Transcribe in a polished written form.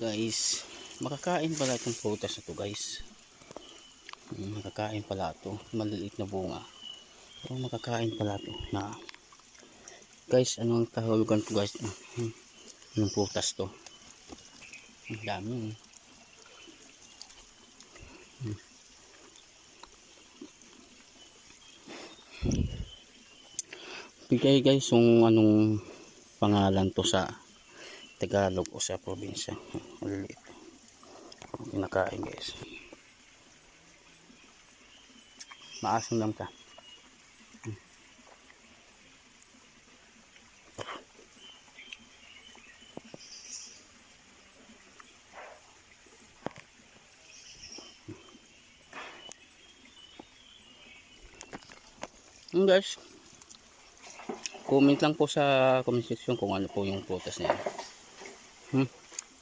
Guys, makakain pala itong prutas na to guys. Makakain pala ito, maliliit na bunga. So makakain pala ito na guys. Anong tahalugan to guys? Anong prutas to? Ang dami. Bigay guys yung anong pangalan to sa Tagalog o sa probinsya. Maliliit. Kinakain guys. Maasim lang ka. Guys, comment lang po sa comment section kung ano po yung prutas niya.